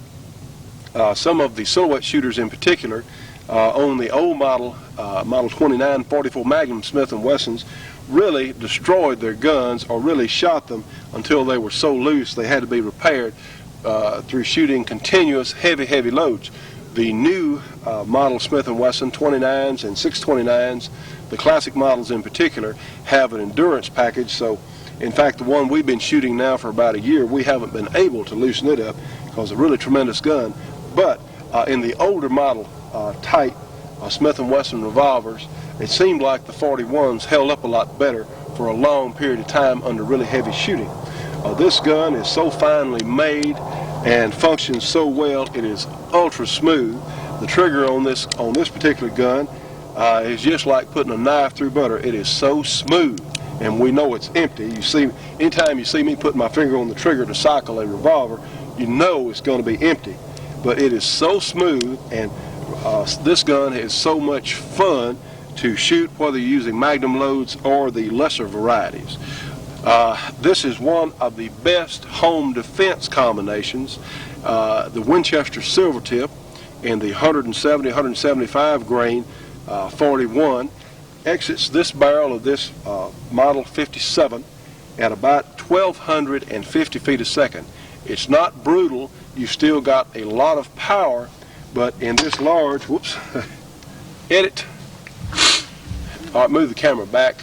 C: Some of the silhouette shooters in particular on the old model, Model 29 44 Magnum Smith & Wessons, really destroyed their guns or really shot them until they were so loose they had to be repaired through shooting continuous heavy loads. The new model Smith & Wesson 29s and 629s, the classic models in particular, have an endurance package. So in fact, the one we've been shooting now for about a year, we haven't been able to loosen it up because it's a really tremendous gun. But in the older model type Smith & Wesson revolvers, it seemed like the 41s held up a lot better for a long period of time under really heavy shooting. This gun is so finely made and functions so well. It is ultra smooth. The trigger on this particular gun is just like putting a knife through butter. It is so smooth, and we know it's empty. You see, anytime you see me put my finger on the trigger to cycle a revolver, you know it's going to be empty. But it is so smooth, and this gun is so much fun to shoot, whether you're using Magnum loads or the lesser varieties. This is one of the best home defense combinations. The Winchester Silver Tip in the 170, 175 grain 41 exits this barrel of this Model 57 at about 1,250 feet a second. It's not brutal. You still got a lot of power, but in this large, whoops, edit. All right, move the camera back.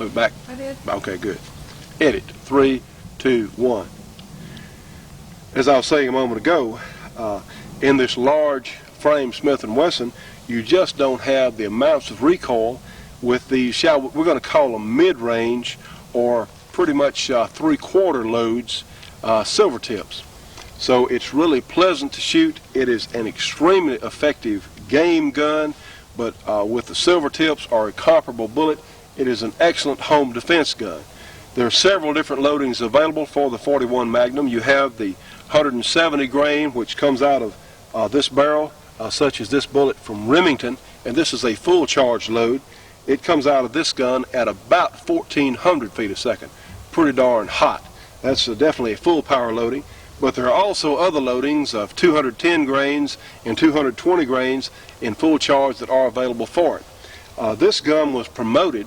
C: Move it back.
D: I did.
C: Okay, good. Edit. 3, 2, 1. As I was saying a moment ago, in this large frame Smith & Wesson, you just don't have the amounts of recoil with the, we're going to call them mid-range or pretty much three-quarter loads silver tips. So it's really pleasant to shoot. It is an extremely effective game gun, but with the silver tips or a comparable bullet, it is an excellent home defense gun. There are several different loadings available for the 41 Magnum. You have the 170 grain, which comes out of this barrel, such as this bullet from Remington, and this is a full charge load. It comes out of this gun at about 1,400 feet a second. Pretty darn hot. That's definitely a full power loading. But there are also other loadings of 210 grains and 220 grains in full charge that are available for it. This gun was promoted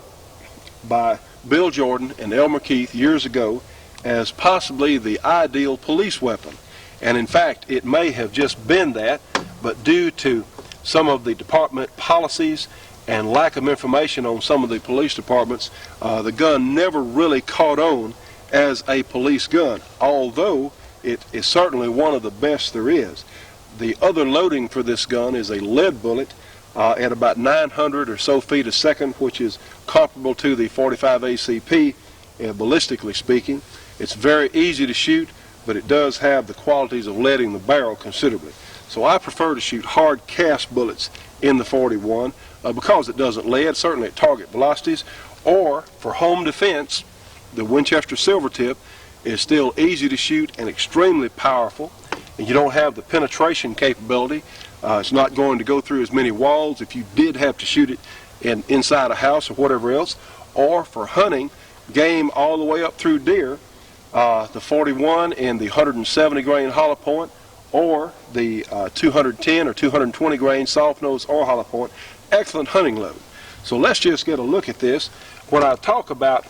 C: by Bill Jordan and Elmer Keith years ago as possibly the ideal police weapon. And in fact, it may have just been that, but due to some of the department policies and lack of information on some of the police departments, the gun never really caught on as a police gun, although it is certainly one of the best there is. The other loading for this gun is a lead bullet at about 900 or so feet a second, which is comparable to the 45 ACP, ballistically speaking. It's very easy to shoot, but it does have the qualities of leading the barrel considerably. So I prefer to shoot hard cast bullets in the 41 because it doesn't lead, certainly at target velocities, or for home defense, the Winchester Silvertip is still easy to shoot and extremely powerful, and you don't have the penetration capability. It's not going to go through as many walls if you did have to shoot it inside a house or whatever else, or for hunting game all the way up through deer, the 41 and the 170 grain hollow point, or the 210 or 220 grain soft nose or hollow point. Excellent hunting load. So let's just get a look at this. When I talk about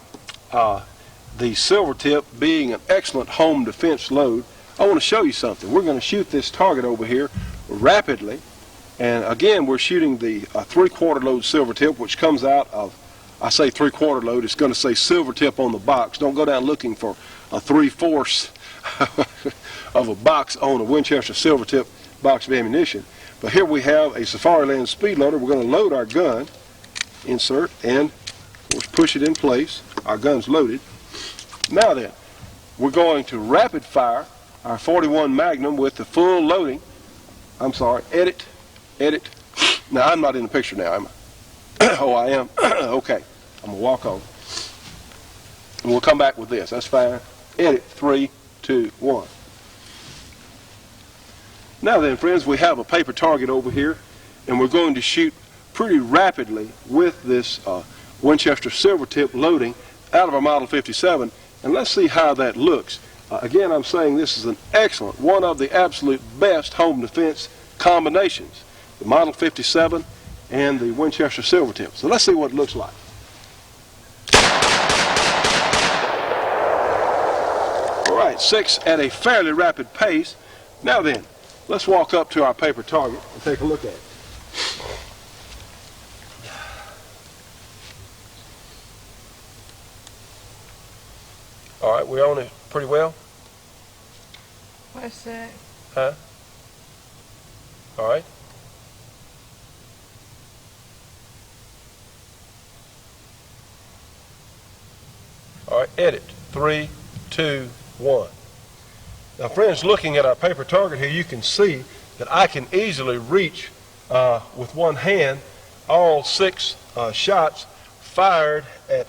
C: the Silvertip being an excellent home defense load, I want to show you something. We're going to shoot this target over here rapidly, and again we're shooting the 3/4 load Silvertip, which comes out of, I say 3/4 load, it's going to say Silvertip on the box. Don't go down looking for a 3/4 of a box on a Winchester Silvertip box of ammunition. But here we have a Safariland speed loader. We're going to load our gun, insert, and of course push it in place. Our gun's loaded. Now then, we're going to rapid fire our 41 Magnum with the full loading. I'm sorry, edit. Now I'm not in the picture now, am I? Oh, I am. Okay, I'm gonna walk on. And we'll come back with this. That's fine. Edit. 3, 2, 1. Now then, friends, we have a paper target over here, and we're going to shoot pretty rapidly with this Winchester Silvertip loading out of our Model 57, and let's see how that looks. Again, I'm saying this is an excellent, one of the absolute best home defense combinations, the Model 57 and the Winchester Silvertip. So let's see what it looks like. All right, 6 at a fairly rapid pace. Now then, let's walk up to our paper target and take a look at it. All right, we're on it pretty well.
D: What's that?
C: Huh? All right. All right, edit. 3, 2, 1. Now, friends, looking at our paper target here, you can see that I can easily reach with one hand all 6 shots fired at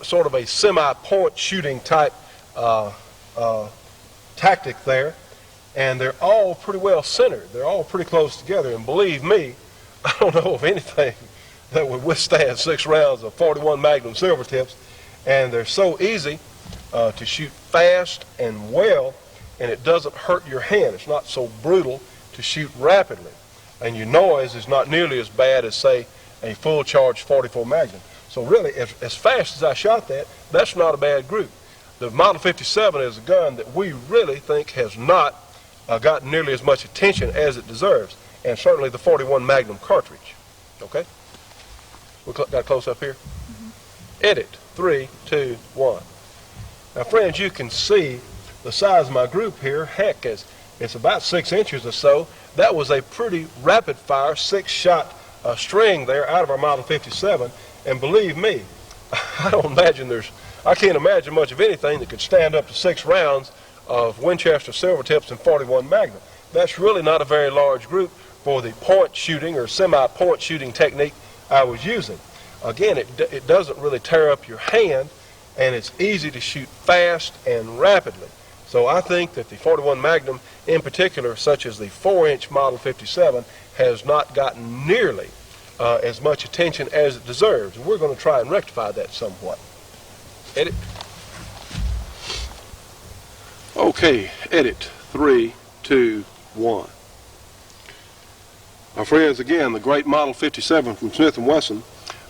C: sort of a semi-point shooting type tactic there, and they're all pretty well centered. They're all pretty close together, and believe me, I don't know of anything that would withstand 6 rounds of 41 Magnum Silvertips, and they're so easy to shoot fast and well, and it doesn't hurt your hand. It's not so brutal to shoot rapidly, and your noise is not nearly as bad as, say, a full charge 44 Magnum. So really, as fast as I shot that, that's not a bad group. The Model 57 is a gun that we really think has not gotten nearly as much attention as it deserves, and certainly the 41 Magnum cartridge. Okay? We got close up here? Edit. 3, 2, 1. Now, friends, you can see the size of my group here. Heck, it's about 6 inches or so. That was a pretty rapid fire 6-shot string there out of our Model 57. And believe me, I can't imagine much of anything that could stand up to 6 rounds of Winchester Silvertips and 41 Magnum. That's really not a very large group for the point shooting or semi-point shooting technique I was using. Again, it doesn't really tear up your hand, and it's easy to shoot fast and rapidly. So I think that the 41 Magnum in particular, such as the 4-inch Model 57, has not gotten nearly as much attention as it deserves, and we're going to try and rectify that somewhat. Edit. Okay, edit. 3, 2, 1. Our friends, again, the great Model 57 from Smith & Wesson.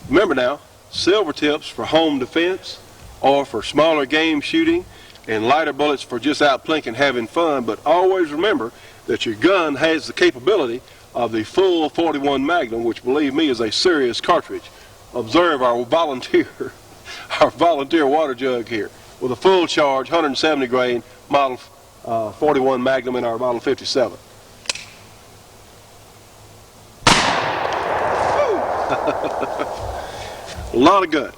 C: Remember now, Silvertips for home defense or for smaller game shooting, and lighter bullets for just out plinking, having fun, but always remember that your gun has the capability of the full 41 Magnum, which, believe me, is a serious cartridge. Observe our volunteer water jug here with a full charge 170 grain Model 41 Magnum in our Model 57. A lot of gun.